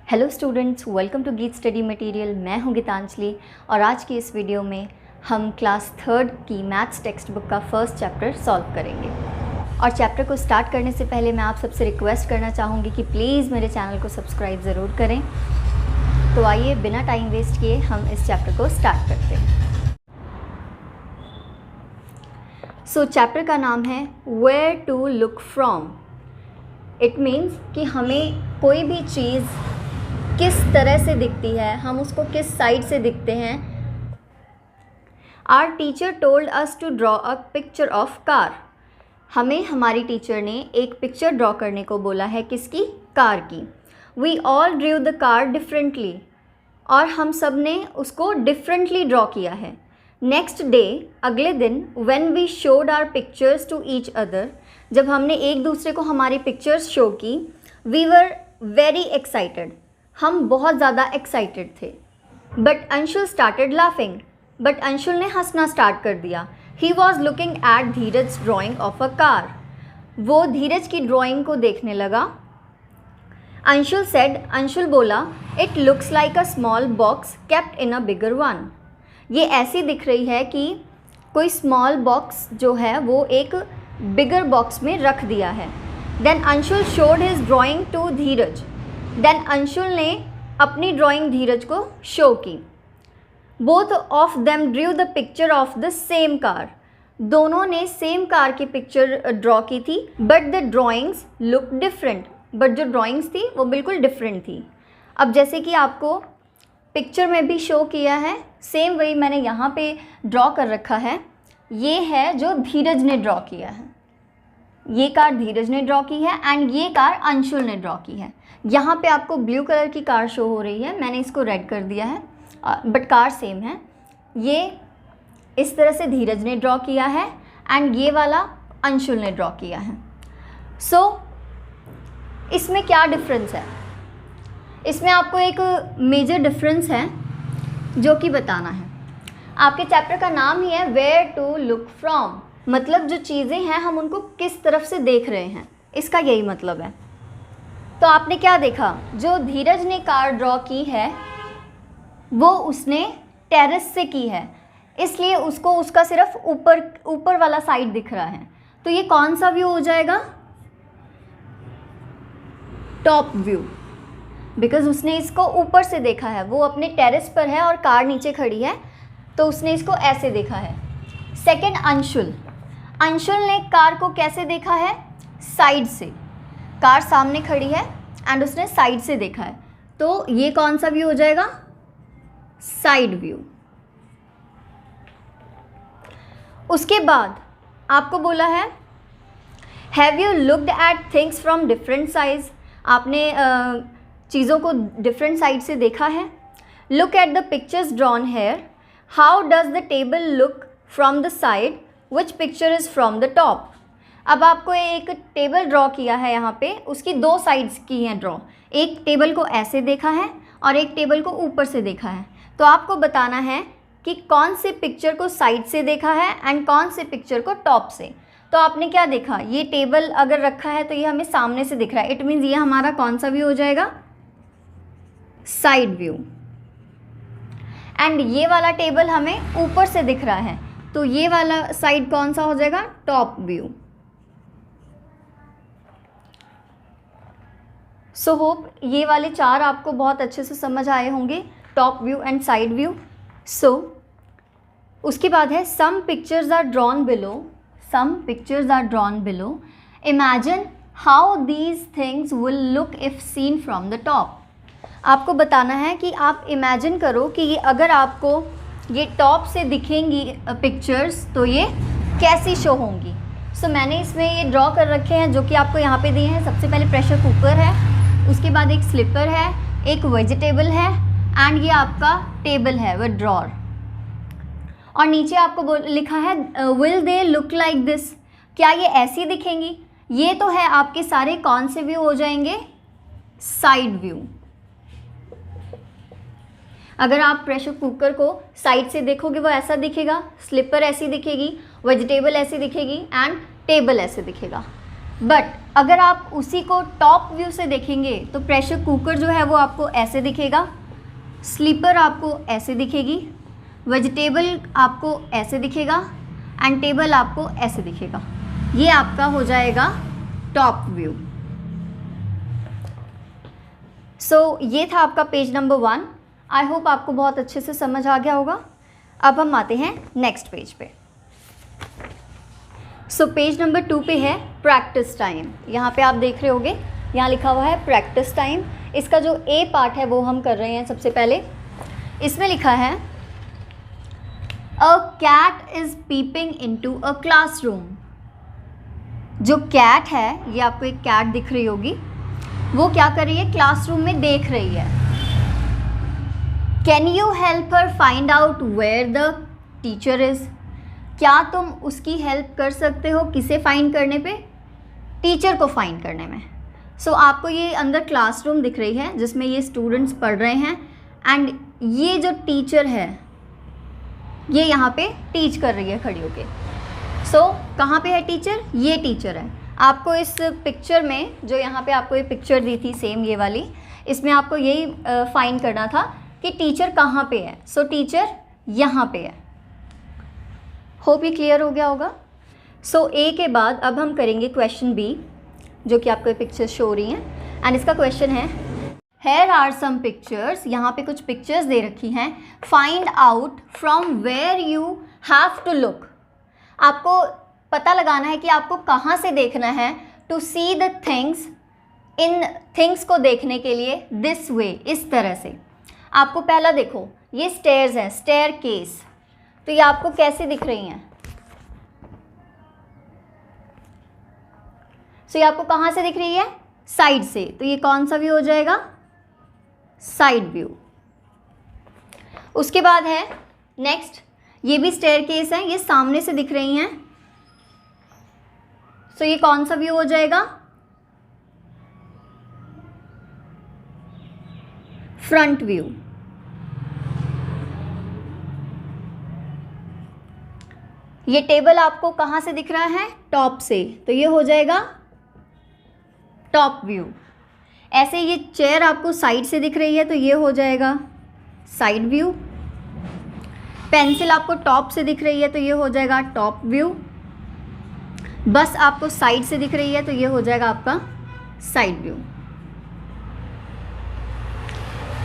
Hello students, welcome to गीत study material. मैं हूं गीतांजलि और आज की इस वीडियो में हम क्लास 3 की मैथ्स टेक्स्ट बुक का फर्स्ट चैप्टर सॉल्व करेंगे। और चैप्टर को स्टार्ट करने से पहले मैं आप सबसे रिक्वेस्ट करना चाहूँगी कि प्लीज़ मेरे चैनल को सब्सक्राइब ज़रूर करें। तो आइए बिना टाइम वेस्ट किए हम इस चैप्टर को स्टार्ट करते हैं। सो चैप्टर का नाम है where to look from. It means कि हमें कोई भी चीज़ किस तरह से दिखती है, हम उसको किस साइड से दिखते हैं। Our teacher told us to draw a picture of car. हमें हमारी टीचर ने एक पिक्चर ड्रॉ करने को बोला है, किसकी? कार की। We all drew the car differently, और हम सब ने उसको डिफरेंटली ड्रॉ किया है। नेक्स्ट डे, अगले दिन, when we showed our pictures to each other, जब हमने एक दूसरे को हमारी पिक्चर्स शो की, वी वर वेरी एक्साइटेड, हम बहुत ज़्यादा एक्साइटेड थे। But Anshul started laughing, but Anshul ने हंसना स्टार्ट कर दिया। He was looking at Dheeraj drawing of a car, वो धीरज की ड्राइंग को देखने लगा। अंशुल सेड, अंशुल बोला, it looks like a small box kept in a bigger one. ये ऐसी दिख रही है कि कोई स्मॉल बॉक्स जो है वो एक बिगर बॉक्स में रख दिया है। Then Anshul showed his drawing to Dheeraj, then Anshul ने अपनी ड्राइंग धीरज को शो की। Both of them drew the picture of the same car, दोनों ने सेम कार की पिक्चर ड्रॉ की थी। But the drawings look different, but जो ड्राइंग्स थी वो बिल्कुल डिफरेंट थी। अब जैसे कि आपको पिक्चर में भी शो किया है, सेम वही मैंने यहाँ पे ड्रॉ कर रखा है। ये है जो धीरज ने ड्रॉ किया है, ये कार धीरज ने ड्रॉ की है एंड ये कार अंशुल ने ड्रॉ की है। यहाँ पे आपको ब्लू कलर की कार शो हो रही है, मैंने इसको रेड कर दिया है, बट कार सेम है। ये इस तरह से धीरज ने ड्रॉ किया है एंड ये वाला अंशुल ने ड्रॉ किया है। सो इसमें क्या डिफरेंस है? इसमें आपको एक मेजर डिफरेंस है जो कि बताना है। आपके चैप्टर का नाम ही है वेयर टू लुक फ्रॉम, मतलब जो चीज़ें हैं हम उनको किस तरफ से देख रहे हैं, इसका यही मतलब है। तो आपने क्या देखा, जो धीरज ने कार ड्रॉ की है वो उसने टेरेस से की है, इसलिए उसको उसका सिर्फ ऊपर वाला साइड दिख रहा है। तो ये कौन सा व्यू हो जाएगा? टॉप व्यू, बिकॉज उसने इसको ऊपर से देखा है, वो अपने टेरेस पर है और कार नीचे खड़ी है, तो उसने इसको ऐसे देखा है। सेकंड अंशुल, अंशुल ने कार को कैसे देखा है? साइड से। कार सामने खड़ी है एंड उसने साइड से देखा है, तो ये कौन सा व्यू हो जाएगा? Side view. उसके बाद आपको बोला है have you looked at things from different साइज, आपने चीज़ों को डिफरेंट साइड से देखा है। Look at the pictures drawn here, how does the table look from the side, which picture is from the top. अब आपको एक टेबल ड्रॉ किया है, यहाँ पे उसकी दो साइड्स की हैं ड्रॉ, एक टेबल को ऐसे देखा है और एक टेबल को ऊपर से देखा है। तो आपको बताना है कि कौन से पिक्चर को साइड से देखा है एंड कौन से पिक्चर को टॉप से। तो आपने क्या देखा, ये टेबल अगर रखा है तो ये हमें सामने से दिख रहा है, इट मीन्स ये हमारा कौन सा व्यू हो जाएगा? Side view. एंड ये वाला टेबल हमें ऊपर से दिख रहा है, तो ये वाला साइड कौन सा हो जाएगा? Top view. सो होप ये वाले चार आपको बहुत अच्छे से समझ आए होंगे, top view and side view. So उसके बाद है some pictures are drawn below, some pictures are drawn below, imagine how these things will look if seen from the top. आपको बताना है कि आप इमेजिन करो कि ये अगर आपको ये टॉप से दिखेंगी पिक्चर्स तो ये कैसी शो होंगी। सो मैंने इसमें ये ड्रॉ कर रखे हैं जो कि आपको यहाँ पे दिए हैं। सबसे पहले प्रेशर कुकर है, उसके बाद एक स्लीपर है, एक वेजिटेबल है एंड ये आपका टेबल है विद ड्रॉर। और नीचे आपको लिखा है will they look like this, क्या ये ऐसी दिखेंगी? ये तो है आपके सारे कौन से व्यू हो जाएंगे? Side view. अगर आप प्रेशर कुकर को साइड से देखोगे वो ऐसा दिखेगा, स्लीपर ऐसी दिखेगी, वेजिटेबल ऐसी दिखेगी एंड टेबल ऐसे दिखेगा। बट अगर आप उसी को टॉप व्यू से देखेंगे तो प्रेशर कुकर जो है वो आपको ऐसे दिखेगा, स्लीपर आपको ऐसे दिखेगी, वेजिटेबल आपको ऐसे दिखेगा एंड टेबल आपको ऐसे दिखेगा। ये आपका हो जाएगा टॉप व्यू। सो ये था आपका पेज नंबर 1। आई होप आपको बहुत अच्छे से समझ आ गया होगा। अब हम आते हैं नेक्स्ट पेज पे। सो पेज नंबर 2 पे है प्रैक्टिस टाइम। यहाँ पे आप देख रहे होगे, यहाँ लिखा हुआ है प्रैक्टिस टाइम। इसका जो ए पार्ट है वो हम कर रहे हैं। सबसे पहले इसमें लिखा है a cat is peeping into a classroom. जो कैट है, ये आपको एक कैट दिख रही होगी, वो क्या कर रही है, क्लासरूम में देख रही है। Can you help her find out where the teacher is. क्या तुम उसकी हेल्प कर सकते हो किसे फाइंड करने पे, टीचर को फाइंड करने में। सो आपको ये अंदर क्लासरूम दिख रही है जिसमें ये स्टूडेंट्स पढ़ रहे हैं एंड ये जो टीचर है ये यहाँ पे टीच कर रही है खड़ी होके। सो कहाँ पे है टीचर, ये टीचर है। आपको इस पिक्चर में जो यहाँ पे आपको ये पिक्चर दी थी सेम ये वाली, इसमें आपको यही फाइंड करना था कि टीचर कहाँ पे है। सो टीचर यहाँ पे है। होप ये क्लियर हो गया होगा। सो ए के बाद अब हम करेंगे क्वेश्चन बी, जो कि आपको पिक्चर शो हो रही हैं एंड इसका क्वेश्चन है हेयर आर सम पिक्चर्स। यहाँ पे कुछ पिक्चर्स दे रखी हैं। Find out from where you have to look. आपको पता लगाना है कि आपको कहाँ से देखना है। टू सी द थिंग्स, इन थिंग्स को देखने के लिए दिस वे, इस तरह से। आपको पहला देखो, ये स्टेयर्स है, स्टेयर केस, तो ये आपको कैसे दिख रही हैं। सो ये आपको कहाँ से दिख रही है, साइड से, तो ये कौन सा व्यू हो जाएगा, साइड व्यू। उसके बाद है नेक्स्ट, ये भी स्टेयर केस है, ये सामने से दिख रही हैं, सो ये कौन सा व्यू हो जाएगा, फ्रंट व्यू। ये टेबल आपको कहाँ से दिख रहा है, टॉप से, तो ये हो जाएगा टॉप व्यू। ऐसे ये चेयर आपको साइड से दिख रही है तो ये हो जाएगा साइड व्यू। पेंसिल आपको टॉप से दिख रही है तो ये हो जाएगा टॉप व्यू। बस आपको साइड से दिख रही है तो ये हो जाएगा आपका साइड व्यू।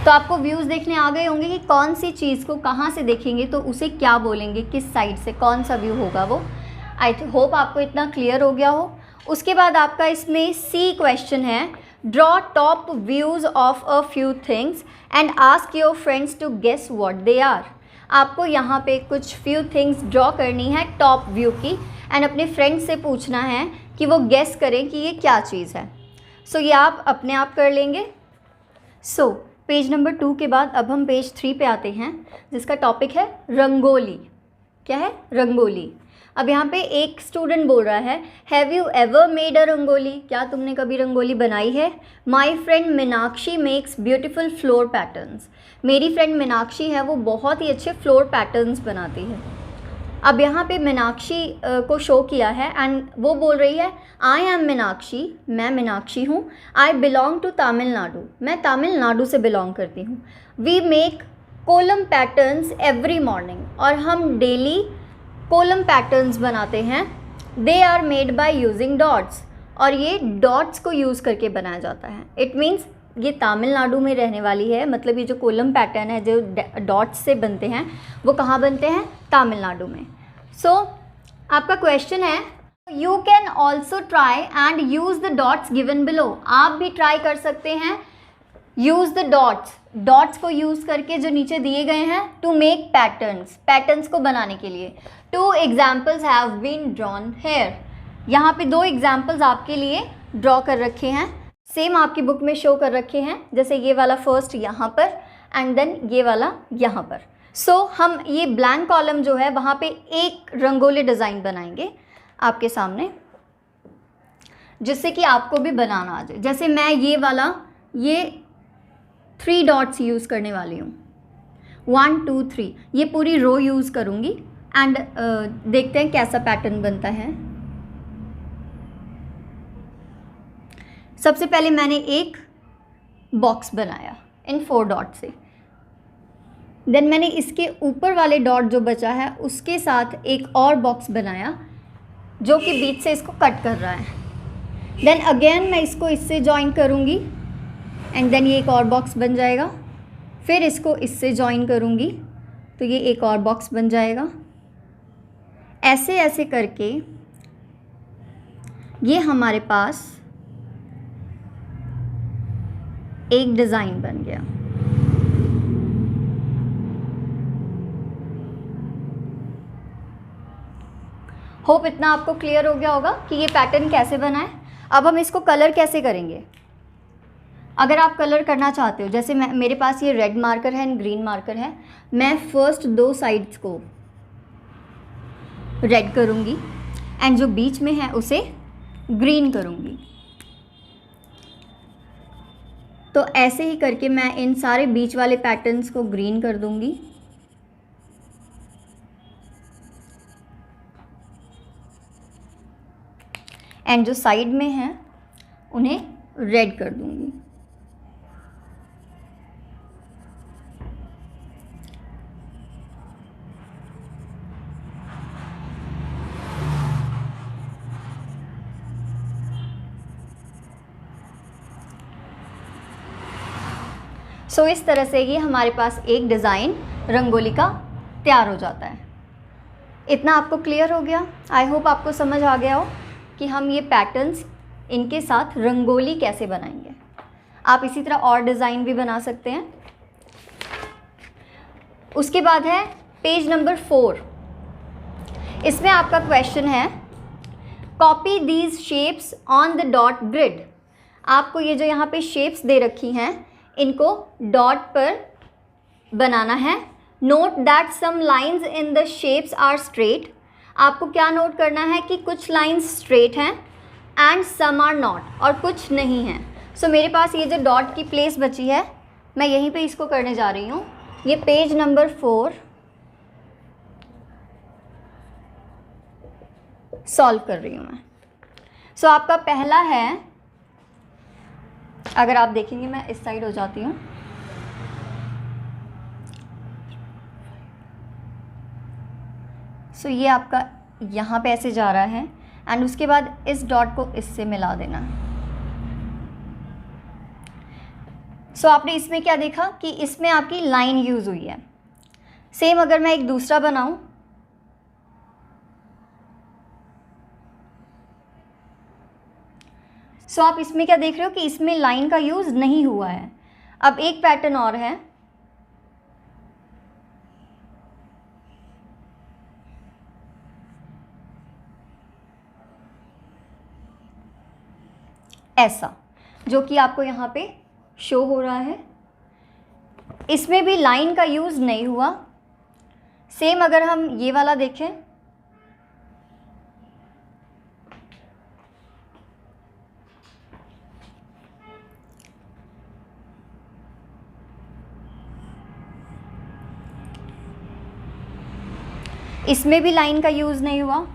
तो आपको व्यूज़ देखने आ गए होंगे कि कौन सी चीज़ को कहाँ से देखेंगे तो उसे क्या बोलेंगे, किस साइड से कौन सा व्यू होगा वो। आई होप आपको इतना क्लियर हो गया हो। उसके बाद आपका इसमें सी क्वेश्चन है, draw top views of a few things and ask your friends to guess what they are. आपको यहाँ पे कुछ फ्यू थिंग्स ड्रॉ करनी है टॉप व्यू की एंड अपने फ्रेंड्स से पूछना है कि वो गेस करें कि ये क्या चीज़ है। सो ये आप अपने आप कर लेंगे। सो पेज नंबर 2 के बाद अब हम पेज 3 पे आते हैं जिसका टॉपिक है रंगोली। क्या है, रंगोली। अब यहाँ पे एक स्टूडेंट बोल रहा है, have you ever made a rangoli. क्या तुमने कभी रंगोली बनाई है। My friend Meenakshi makes beautiful floor patterns. मेरी फ्रेंड मीनाक्षी है, वो बहुत ही अच्छे फ्लोर पैटर्न्स बनाती है। अब यहाँ पे मीनाक्षी को शो किया है एंड वो बोल रही है, आई एम मीनाक्षी, मैं मीनाक्षी हूँ। आई बिलोंग टू तमिलनाडु, मैं तमिलनाडु से बिलोंग करती हूँ। We make kolam patterns every morning, और हम डेली कोलम पैटर्न्स बनाते हैं। They are made by using dots, और ये डॉट्स को यूज़ करके बनाया जाता है। इट मीन्स ये तमिलनाडु में रहने वाली है, मतलब ये जो कोलम पैटर्न है जो डॉट्स से बनते हैं वो कहाँ बनते हैं, तमिलनाडु में। सो आपका क्वेश्चन है, you can also try and use the dots given below. आप भी ट्राई कर सकते हैं, यूज़ द डॉट्स, डॉट्स को यूज़ करके जो नीचे दिए गए हैं, टू मेक पैटर्न्स, पैटर्न्स को बनाने के लिए। 2 examples have been drawn here. यहाँ पे 2 एग्जाम्पल्स आपके लिए ड्रॉ कर रखे हैं, सेम आपकी बुक में शो कर रखे हैं। जैसे ये वाला फर्स्ट यहाँ पर एंड देन ये वाला यहाँ पर। सो हम ये ब्लैंक कॉलम जो है वहाँ पे एक रंगोली डिज़ाइन बनाएंगे आपके सामने, जिससे कि आपको भी बनाना आ जाए। जैसे मैं ये वाला, ये 3 डॉट्स यूज़ करने वाली हूँ, 1 2 3, ये पूरी रो यूज़ करूँगी एंड देखते हैं कैसा पैटर्न बनता है। सबसे पहले मैंने एक बॉक्स बनाया इन 4 डॉट से, देन मैंने इसके ऊपर वाले डॉट जो बचा है उसके साथ एक और बॉक्स बनाया जो कि बीच से इसको कट कर रहा है। देन अगेन मैं इसको इससे जॉइन करूँगी एंड देन ये एक और बॉक्स बन जाएगा। फिर इसको इससे जॉइन करूँगी तो ये एक और बॉक्स बन जाएगा। ऐसे ऐसे करके ये हमारे पास एक डिज़ाइन बन गया। होप इतना आपको क्लियर हो गया होगा कि ये पैटर्न कैसे बना है। अब हम इसको कलर कैसे करेंगे। अगर आप कलर करना चाहते हो, जैसे मेरे पास ये रेड मार्कर है एंड ग्रीन मार्कर है, मैं फर्स्ट 2 साइड्स को रेड करूँगी एंड जो बीच में है उसे ग्रीन करूँगी। तो ऐसे ही करके मैं इन सारे बीच वाले पैटर्न्स को ग्रीन कर दूँगी एंड जो साइड में हैं उन्हें रेड कर दूँगी। सो इस तरह से ये हमारे पास एक डिज़ाइन रंगोली का तैयार हो जाता है। इतना आपको क्लियर हो गया। आई होप आपको समझ आ गया हो कि हम ये पैटर्न्स इनके साथ रंगोली कैसे बनाएंगे। आप इसी तरह और डिज़ाइन भी बना सकते हैं। उसके बाद है पेज नंबर 4। इसमें आपका क्वेश्चन है copy these shapes on the dot grid. आपको ये जो यहाँ पे शेप्स दे रखी हैं इनको डॉट पर बनाना है। Note that some lines in the shapes are straight. आपको क्या नोट करना है कि कुछ लाइंस स्ट्रेट हैं एंड सम आर नॉट, और कुछ नहीं हैं। सो मेरे पास ये जो डॉट की प्लेस बची है मैं यहीं पे इसको करने जा रही हूँ। ये पेज नंबर 4 सॉल्व कर रही हूँ मैं। सो आपका पहला है, अगर आप देखेंगे मैं इस साइड हो जाती हूँ। सो ये आपका यहाँ पे ऐसे जा रहा है एंड उसके बाद इस डॉट को इससे मिला देना। सो आपने इसमें क्या देखा कि इसमें आपकी लाइन यूज़ हुई है। सेम अगर मैं एक दूसरा बनाऊँ, सो आप इसमें क्या देख रहे हो कि इसमें लाइन का यूज़ नहीं हुआ है। अब एक पैटर्न और है, ऐसा, जो कि आपको यहाँ पे शो हो रहा है। इसमें भी लाइन का यूज़ नहीं हुआ। सेम अगर हम ये वाला देखें, इसमें भी लाइन का यूज़ नहीं हुआ।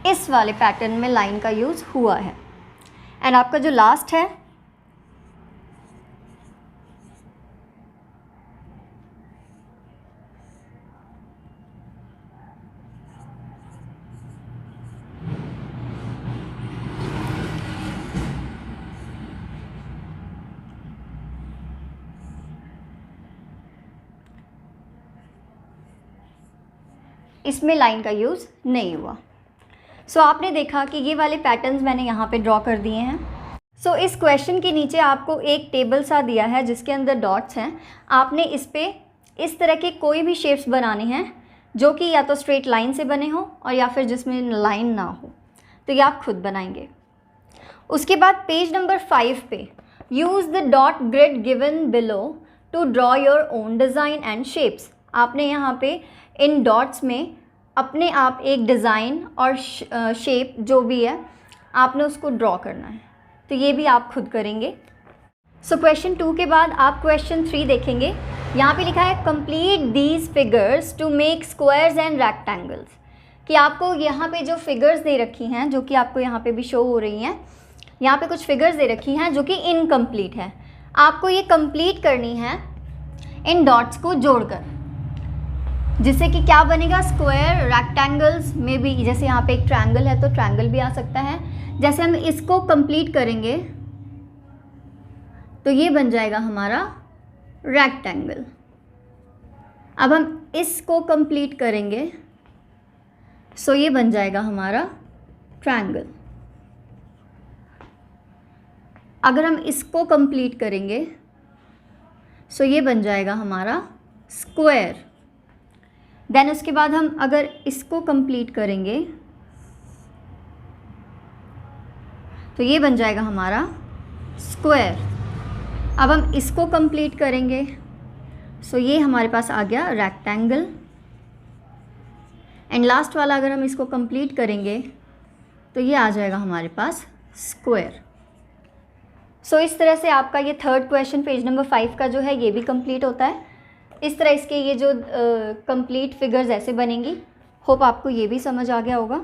इस वाले पैटर्न में लाइन का यूज़ हुआ है। एंड आपका जो लास्ट है, इसमें लाइन का यूज़ नहीं हुआ। सो आपने देखा कि ये वाले पैटर्न्स मैंने यहाँ पे ड्रॉ कर दिए हैं। सो इस क्वेश्चन के नीचे आपको एक टेबल सा दिया है जिसके अंदर डॉट्स हैं। आपने इस पे इस तरह के कोई भी शेप्स बनाने हैं जो कि या तो स्ट्रेट लाइन से बने हों और या फिर जिसमें लाइन ना हो, तो ये आप खुद बनाएंगे। उसके बाद पेज नंबर 5 पे use the dot grid given below to draw your own design and shapes. आपने यहाँ पे इन डॉट्स में अपने आप एक डिज़ाइन और शेप जो भी है आपने उसको ड्रॉ करना है, तो ये भी आप खुद करेंगे। सो क्वेश्चन 2 के बाद आप क्वेश्चन 3 देखेंगे। यहाँ पे लिखा है complete these figures to make squares and rectangles, कि आपको यहाँ पे जो फिगर्स दे रखी हैं, जो कि आपको यहाँ पे भी शो हो रही हैं, यहाँ पे कुछ फिगर्स दे रखी हैं जो कि इनकम्प्लीट है। आपको ये कंप्लीट करनी है इन डॉट्स को जोड़कर, जिससे कि क्या बनेगा, स्क्वायर, रेक्टेंगल्स में भी, जैसे यहाँ पे एक ट्रायंगल है तो ट्रायंगल भी आ सकता है। जैसे हम इसको कंप्लीट करेंगे तो ये बन जाएगा हमारा रेक्टेंगल। अब हम इसको कंप्लीट करेंगे सो ये बन जाएगा हमारा ट्रायंगल। अगर हम इसको कंप्लीट करेंगे सो ये बन जाएगा हमारा स्क्वायर। देन उसके बाद हम अगर इसको कंप्लीट करेंगे तो ये बन जाएगा हमारा स्क्वायर। अब हम इसको कंप्लीट करेंगे सो ये हमारे पास आ गया रेक्टेंगल। एंड लास्ट वाला अगर हम इसको कंप्लीट करेंगे तो ये आ जाएगा हमारे पास स्क्वायर। सो इस तरह से आपका ये थर्ड क्वेश्चन पेज नंबर 5 का जो है ये भी कंप्लीट होता है। इस तरह इसके ये जो कंप्लीट फिगर्स ऐसे बनेंगी। होप आपको ये भी समझ आ गया होगा।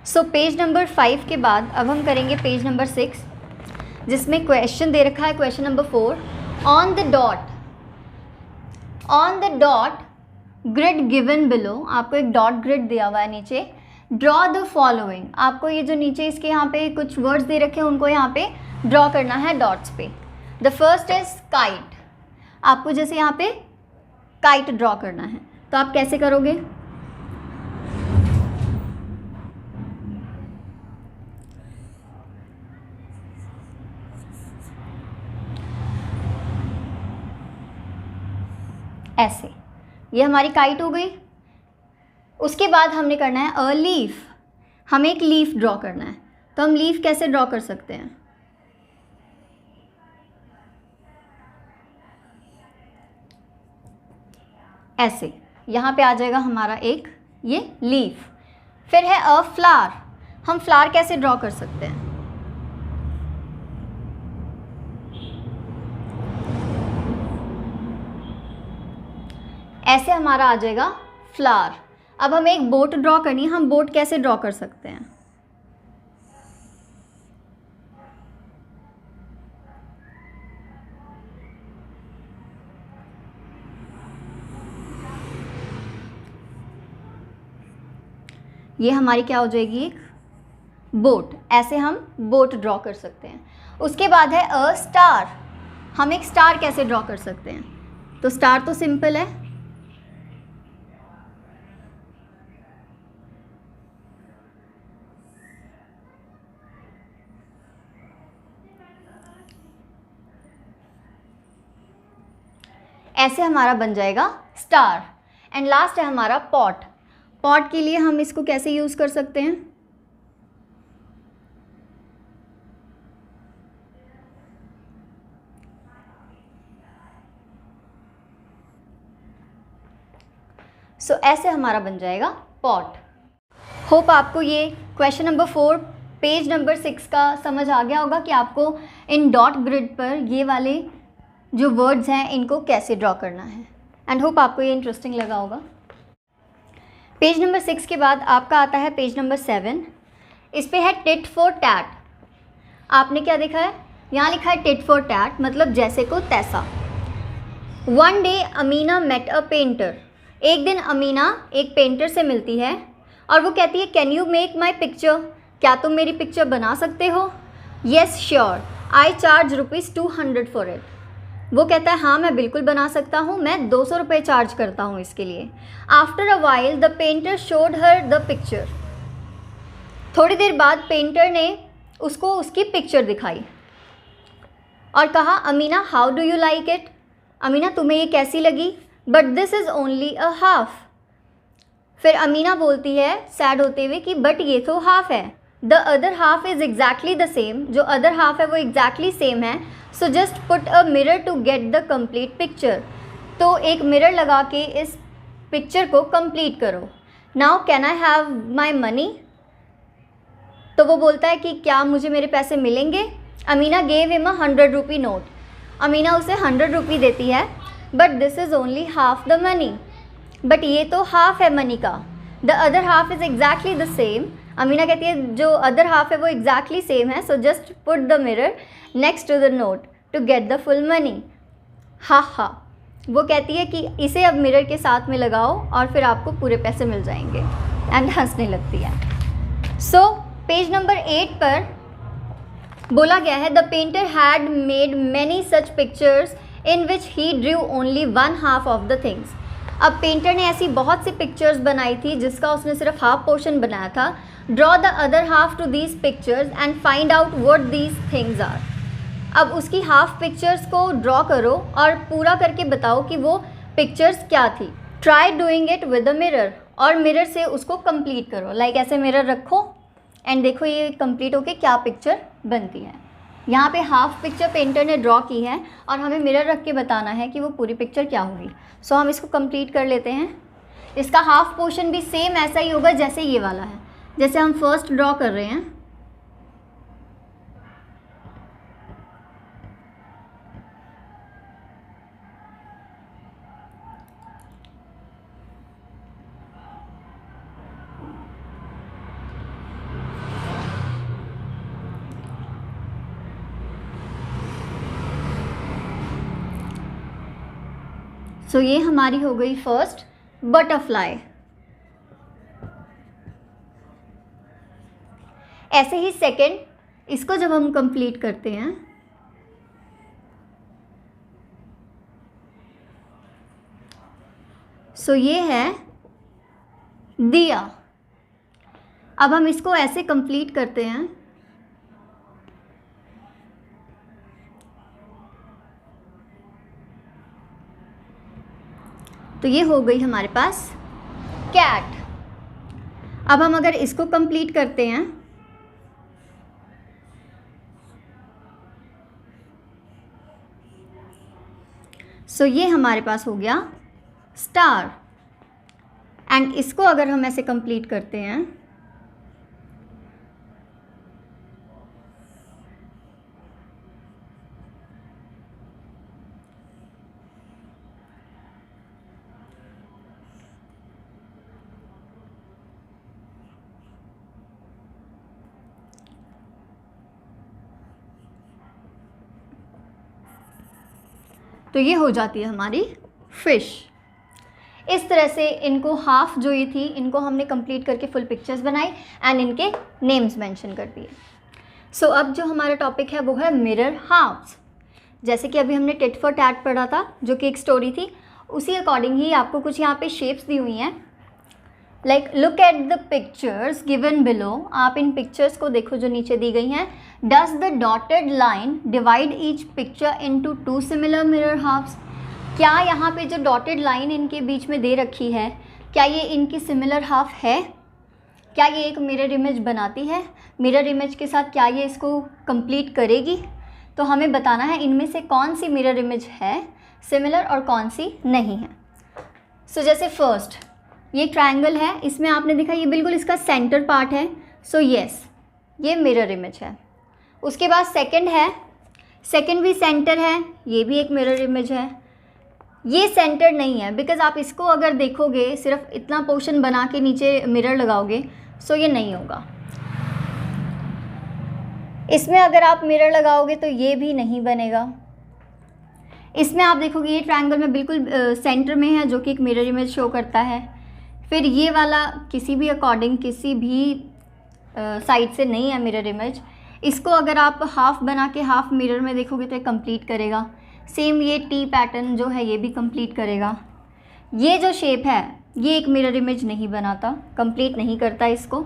सो पेज नंबर 5 के बाद अब हम करेंगे पेज नंबर 6, जिसमें क्वेश्चन दे रखा है question number 4, on the dot grid given below. आपको एक डॉट ग्रिड दिया हुआ है नीचे। ड्रॉ द फॉलोइंग, आपको ये जो नीचे इसके यहाँ पे कुछ वर्ड्स दे रखे हैं उनको यहाँ पे ड्रॉ करना है डॉट्स पे। द फर्स्ट इज काइट, आपको जैसे यहाँ पे काइट ड्रॉ करना है तो आप कैसे करोगे, ऐसे। ये हमारी काइट हो गई। उसके बाद हमने करना है अ लीफ, हमें एक लीफ ड्रॉ करना है। तो हम लीफ कैसे ड्रॉ कर सकते हैं, ऐसे। यहाँ पे आ जाएगा हमारा एक ये लीफ। फिर है अ फ्लावर, हम फ्लावर कैसे ड्रॉ कर सकते हैं, ऐसे हमारा आ जाएगा फ्लावर। अब हमें एक बोट ड्रॉ करनी है, हम बोट कैसे ड्रॉ कर सकते हैं, ये हमारी क्या हो जाएगी, एक बोट। ऐसे हम बोट ड्रॉ कर सकते हैं। उसके बाद है अ स्टार, हम एक स्टार कैसे ड्रॉ कर सकते हैं, तो स्टार तो सिंपल है, ऐसे हमारा बन जाएगा स्टार। एंड लास्ट है हमारा पॉट। पॉट के लिए हम इसको कैसे यूज़ कर सकते हैं, सो ऐसे हमारा बन जाएगा पॉट। होप आपको ये क्वेश्चन नंबर 4 पेज नंबर 6 का समझ आ गया होगा कि आपको इन डॉट ग्रिड पर ये वाले जो वर्ड्स हैं इनको कैसे ड्रॉ करना है। एंड होप आपको ये इंटरेस्टिंग लगा होगा। पेज नंबर 6 के बाद आपका आता है पेज नंबर 7। इस पे है टिट फॉर टैट। आपने क्या देखा है, यहाँ लिखा है टिट फॉर टैट, मतलब जैसे को तैसा। One day Amina met a painter, एक दिन अमीना एक पेंटर से मिलती है और वो कहती है can you make my picture, क्या तुम मेरी पिक्चर बना सकते हो। Yes sure I charge ₹200 for it, वो कहता है हाँ मैं बिल्कुल बना सकता हूँ, मैं 200 रुपये चार्ज करता हूँ इसके लिए। After a while the painter showed her the picture, थोड़ी देर बाद पेंटर ने उसको उसकी पिक्चर दिखाई और कहा Amina how do you like it, Amina तुम्हें ये कैसी लगी। But this is only a half, फिर अमीना बोलती है सैड होते हुए कि बट ये तो हाफ है। The other half is exactly the same, जो अदर हाफ है वो एग्जैक्टली सेम है। So just put a mirror to get the complete picture, तो एक मिरर लगा के इस पिक्चर को कंप्लीट करो। Now can I have my money, तो वो बोलता है कि क्या मुझे मेरे पैसे मिलेंगे। Amina gave him a 100 rupee note, Amina उसे 100 रुपी देती है, but this is only half the money. But ये तो हाफ है मनी का, the other half is exactly the same. Amina कहती है जो अदर हाफ है वो एग्जैक्टली सेम है, so just put the mirror next to the note to get the full money. हा हा, वो कहती है कि इसे अब मिरर के साथ में लगाओ और फिर आपको पूरे पैसे मिल जाएंगे, एंड हंसने लगती है। सो पेज नंबर 8 पर बोला गया है, the painter had made many such pictures in which he Drew only one half of the things. अब पेंटर ने ऐसी बहुत सी पिक्चर्स बनाई थी जिसका उसने सिर्फ हाफ पोर्शन बनाया था। Draw the other half to these pictures and find out what these things are. अब उसकी हाफ पिक्चर्स को ड्रॉ करो और पूरा करके बताओ कि वो पिक्चर्स क्या थी। Try doing it with a mirror, और मिरर से उसको कंप्लीट करो। लाइक ऐसे मिरर रखो एंड देखो ये कंप्लीट होके क्या पिक्चर बनती है। यहाँ पे हाफ पिक्चर पेंटर ने ड्रॉ की है और हमें मिरर रख के बताना है कि वो पूरी पिक्चर क्या होगी। सो हम इसको कंप्लीट कर लेते हैं। इसका हाफ पोर्शन भी सेम ऐसा ही होगा जैसे ये वाला है, जैसे हम फर्स्ट ड्रॉ कर रहे हैं। सो ये हमारी हो गई फर्स्ट बटरफ्लाई। ऐसे ही सेकंड, इसको जब हम कंप्लीट करते हैं सो ये है दिया। अब हम इसको ऐसे कंप्लीट करते हैं। तो ये हो गई हमारे पास कैट। अब हम अगर इसको कंप्लीट करते हैं सो ये हमारे पास हो गया स्टार। एंड इसको अगर हम ऐसे कंप्लीट करते हैं तो ये हो जाती है हमारी फिश। इस तरह से इनको हाफ जो ये थी इनको हमने कंप्लीट करके फुल पिक्चर्स बनाई एंड इनके नेम्स मेंशन कर दिए। सो अब जो हमारा टॉपिक है वो है मिरर हाफ्स। जैसे कि अभी हमने टिट फॉर टैट पढ़ा था जो कि एक स्टोरी थी, उसी अकॉर्डिंग ही आपको कुछ यहाँ पे शेप्स दी हुई हैं। Like look at the pictures given below. आप इन पिक्चर्स को देखो जो नीचे दी गई हैं। Does the dotted line divide each picture into two similar mirror halves. क्या यहाँ पे जो डॉटेड लाइन इनके बीच में दे रखी है, क्या ये इनकी सिमिलर हाफ है? क्या ये एक मिरर इमेज बनाती है? मिरर इमेज के साथ क्या ये इसको कंप्लीट करेगी? तो हमें बताना है इनमें से कौन सी मिरर इमेज है सिमिलर और कौन सी नहीं है। सो जैसे फर्स्ट ये ट्रायंगल है, इसमें आपने देखा ये बिल्कुल इसका सेंटर पार्ट है। सो यस ये मिरर इमेज है। उसके बाद सेकंड है, सेकंड भी सेंटर है, ये भी एक मिरर इमेज है। ये सेंटर नहीं है बिकॉज आप इसको अगर देखोगे सिर्फ इतना पोर्शन बना के नीचे मिरर लगाओगे सो ये नहीं होगा। इसमें अगर आप मिरर लगाओगे तो ये भी नहीं बनेगा। इसमें आप देखोगे ये ट्रायंगल में बिल्कुल सेंटर में है जो कि एक मिरर इमेज शो करता है। फिर ये वाला किसी भी अकॉर्डिंग किसी भी साइड से नहीं है मिरर इमेज। इसको अगर आप हाफ बना के हाफ मिरर में देखोगे तो ये कंप्लीट करेगा। सेम ये टी पैटर्न जो है ये भी कंप्लीट करेगा। ये जो शेप है ये एक मिरर इमेज नहीं बनाता, कंप्लीट नहीं करता इसको।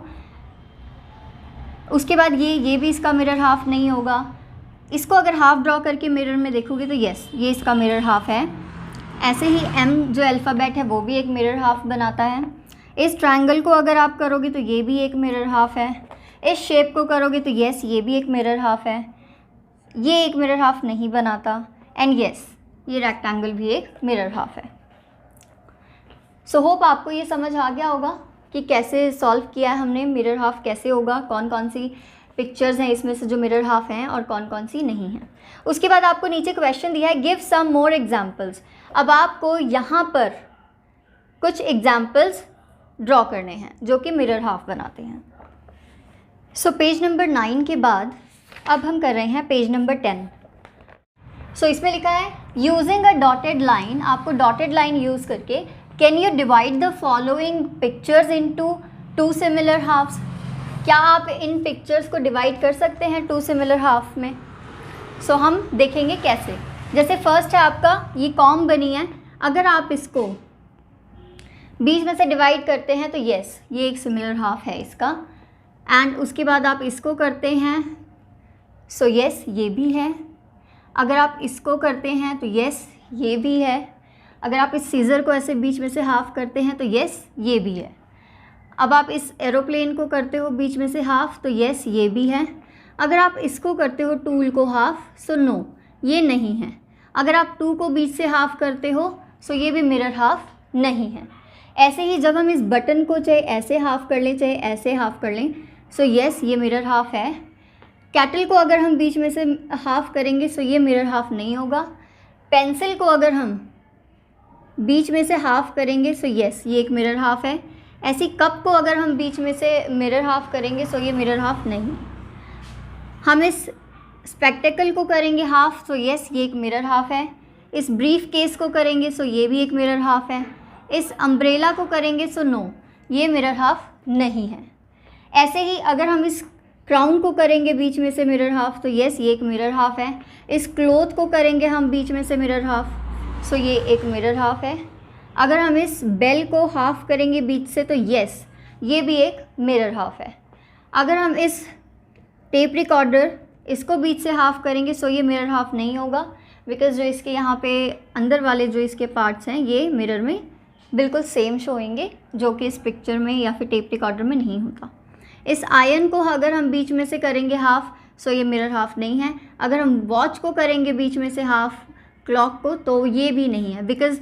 उसके बाद ये भी इसका मिरर हाफ नहीं होगा। इसको अगर हाफ ड्रॉ करके मिरर में देखोगे तो यस ये इसका मिरर हाफ है। ऐसे ही एम जो अल्फ़ाबेट है वो भी एक मिरर हाफ बनाता है। इस ट्रायंगल को अगर आप करोगे तो ये भी एक मिरर हाफ है। इस शेप को करोगे तो यस ये भी एक मिरर हाफ है। ये एक मिरर हाफ नहीं बनाता। एंड यस ये रेक्टेंगल भी एक मिरर हाफ है। सो होप आपको ये समझ आ गया होगा कि कैसे सॉल्व किया है हमने, मिरर हाफ कैसे होगा, कौन कौन सी पिक्चर्स हैं इसमें से जो मिरर हाफ हैं और कौन कौन सी नहीं हैं। उसके बाद आपको नीचे क्वेश्चन दिया है, गिव सम मोर एग्जाम्पल्स। अब आपको यहाँ पर कुछ एग्जाम्पल्स ड्रॉ करने हैं जो कि मिरर हाफ बनाते हैं। सो पेज नंबर 9 के बाद अब हम कर रहे हैं पेज नंबर 10। सो इसमें लिखा है यूजिंग अ डॉटेड लाइन, आपको डॉटेड लाइन यूज़ करके can you divide the following pictures into 2 similar halves. क्या आप इन पिक्चर्स को डिवाइड कर सकते हैं 2 सिमिलर हाफ में? सो हम देखेंगे कैसे। जैसे फर्स्ट है आपका ये कॉम बनी है, अगर आप इसको बीच में से डिवाइड करते हैं तो यस ये एक सिमिलर हाफ है इसका। एंड उसके बाद आप इसको करते हैं सो यस ये भी है। अगर आप इसको करते हैं तो यस ये भी है। अगर आप इस सीज़र को ऐसे बीच में से हाफ़ करते हैं तो यस ये भी है। अब आप इस एरोप्लेन को करते हो बीच में से हाफ़ तो यस ये भी है। अगर आप इसको करते हो टूल को हाफ़ सो नो ये नहीं है। अगर आप 2 को बीच से हाफ़ करते हो सो ये भी मिरर हाफ़ नहीं है। ऐसे ही जब हम इस बटन को चाहे ऐसे हाफ़ कर लें चाहे ऐसे हाफ़ कर लें सो यस ये मिरर हाफ़ है। कैटल को अगर हम बीच में से हाफ़ करेंगे सो ये मिरर हाफ़ नहीं होगा। पेंसिल को अगर हम बीच में से हाफ़ करेंगे सो यस ये एक मिरर हाफ़ है। ऐसी कप को अगर हम बीच में से मिरर हाफ़ करेंगे सो ये मिरर हाफ़ नहीं। हम इस स्पेक्टेकल को करेंगे हाफ़ तो यस ये एक मिरर हाफ़ है। इस ब्रीफ केस को करेंगे सो ये भी एक मिरर हाफ़ है। इस अम्ब्रेला को करेंगे सो नो ये मिरर हाफ़ नहीं है। ऐसे ही अगर हम इस क्राउन को करेंगे बीच में से मिरर हाफ़ तो यस ये एक मिरर हाफ़ है। इस क्लोथ को करेंगे हम बीच में से मिरर हाफ़ सो ये एक मिरर हाफ़ है। अगर हम इस बेल को हाफ़ करेंगे बीच से तो यस ये भी एक मिरर हाफ़ है। अगर हम इस टेप रिकॉर्डर इसको बीच से हाफ़ करेंगे सो ये मिरर हाफ़ नहीं होगा, बिकॉज़ जो इसके यहाँ पे अंदर वाले जो इसके पार्ट्स हैं ये मिरर में बिल्कुल सेम शो होंगे जो कि इस पिक्चर में या फिर टेप रिकॉर्डर में नहीं होता। इस आयन को अगर हम बीच में से करेंगे हाफ़ सो ये मिरर हाफ़ नहीं है। अगर हम वॉच को करेंगे बीच में से हाफ़ क्लॉक को तो ये भी नहीं है, बिकॉज़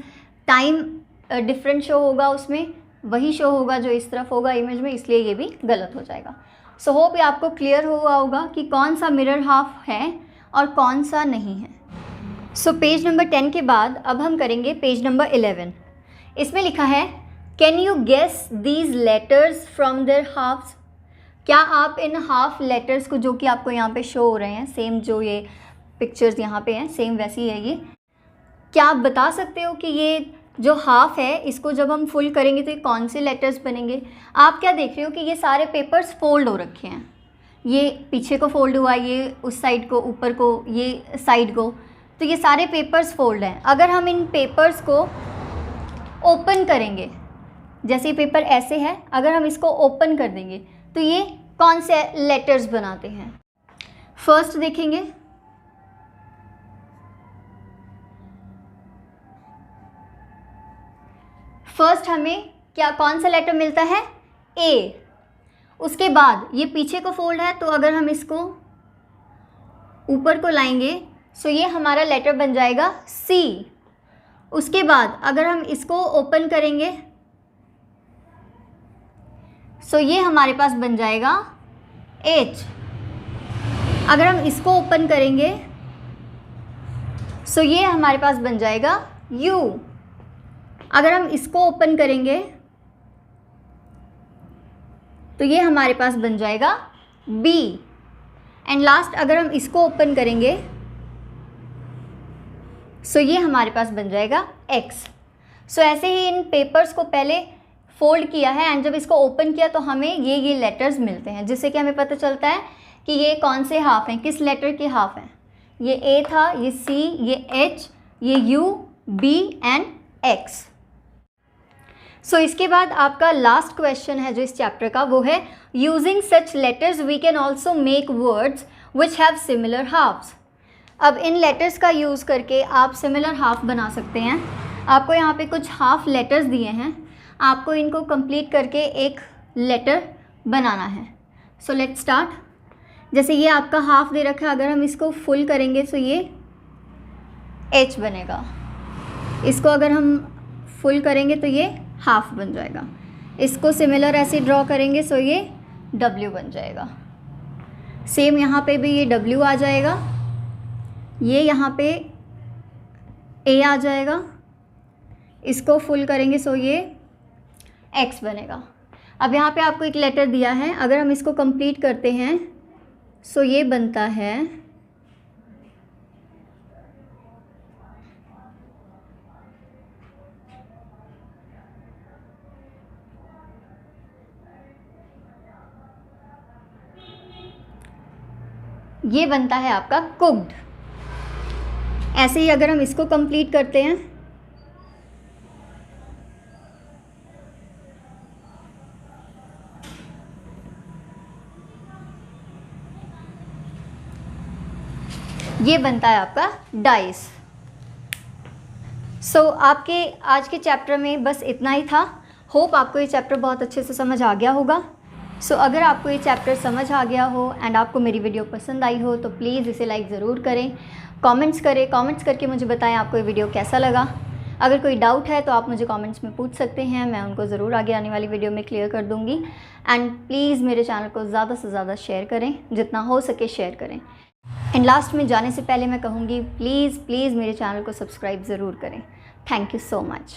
टाइम डिफरेंट शो होगा, उसमें वही शो होगा जो इस तरफ होगा इमेज में, इसलिए ये भी गलत हो जाएगा। सो होप ये आपको क्लियर हुआ होगा कि कौन सा मिरर हाफ़ है और कौन सा नहीं है। सो पेज नंबर 10 के बाद अब हम करेंगे पेज नंबर 11। इसमें लिखा है can you guess these letters from their halves. क्या आप इन हाफ लेटर्स को जो कि आपको यहाँ पे शो हो रहे हैं सेम जो ये पिक्चर्स यहाँ पे हैं सेम वैसी है ये, क्या आप बता सकते हो कि ये जो हाफ़ है इसको जब हम फुल करेंगे तो ये कौन से लेटर्स बनेंगे? आप क्या देख रहे हो कि ये सारे पेपर्स फोल्ड हो रखे हैं, ये पीछे को फोल्ड हुआ, ये उस साइड को, ऊपर को, ये साइड को, तो ये सारे पेपर्स फोल्ड हैं। अगर हम इन पेपर्स को ओपन करेंगे, जैसे ये पेपर ऐसे है, अगर हम इसको ओपन कर देंगे तो ये कौन से लेटर्स बनाते हैं? फर्स्ट देखेंगे फर्स्ट हमें क्या कौन सा लेटर मिलता है? ए। उसके बाद ये पीछे को फोल्ड है तो अगर हम इसको ऊपर को लाएंगे सो ये हमारा लेटर बन जाएगा सी। उसके बाद अगर हम इसको ओपन करेंगे सो ये हमारे पास बन जाएगा एच। अगर हम इसको ओपन करेंगे सो ये हमारे पास बन जाएगा यू। अगर हम इसको ओपन करेंगे तो ये हमारे पास बन जाएगा बी। एंड लास्ट अगर हम इसको ओपन करेंगे सो ये हमारे पास बन जाएगा एक्स। सो ऐसे ही इन पेपर्स को पहले फोल्ड किया है एंड जब इसको ओपन किया तो हमें ये लेटर्स मिलते हैं, जिससे कि हमें पता चलता है कि ये कौन से हाफ हैं, किस लेटर के हाफ हैं। ये ए था, ये सी, ये एच, ये यू, बी एंड एक्स। सो इसके बाद आपका लास्ट क्वेश्चन है जो इस चैप्टर का, वो है using such letters we can also make words which have similar halves. अब इन लेटर्स का यूज़ करके आप सिमिलर हाफ बना सकते हैं। आपको यहाँ पे कुछ हाफ लेटर्स दिए हैं, आपको इनको कंप्लीट करके एक लेटर बनाना है। So let's start. जैसे ये आपका हाफ दे रखा है, अगर हम इसको फुल करेंगे तो ये एच बनेगा। इसको अगर हम फुल करेंगे तो ये हाफ बन जाएगा। इसको सिमिलर ऐसे ड्रॉ करेंगे सो ये डब्ल्यू बन जाएगा। सेम यहाँ पे भी ये W आ जाएगा, ये यहाँ पे A आ जाएगा, इसको फुल करेंगे सो ये X बनेगा। अब यहाँ पे आपको एक लेटर दिया है, अगर हम इसको कंप्लीट करते हैं सो ये बनता है ये बनता है आपका कुक्ड। ऐसे ही अगर हम इसको कंप्लीट करते हैं ये बनता है आपका डाइस। सो आपके आज के चैप्टर में बस इतना ही था। होप आपको ये चैप्टर बहुत अच्छे से समझ आ गया होगा। सो अगर आपको ये चैप्टर समझ आ गया हो एंड आपको मेरी वीडियो पसंद आई हो तो प्लीज़ इसे लाइक ज़रूर करें, कमेंट्स करके मुझे बताएं आपको ये वीडियो कैसा लगा। अगर कोई डाउट है तो आप मुझे कमेंट्स में पूछ सकते हैं, मैं उनको ज़रूर आगे आने वाली वीडियो में क्लियर कर दूँगी। एंड प्लीज़ मेरे चैनल को ज़्यादा से ज़्यादा शेयर करें, जितना हो सके शेयर करें। एंड लास्ट में जाने से पहले मैं कहूँगी प्लीज़ मेरे चैनल को सब्सक्राइब ज़रूर करें। Thank you so much.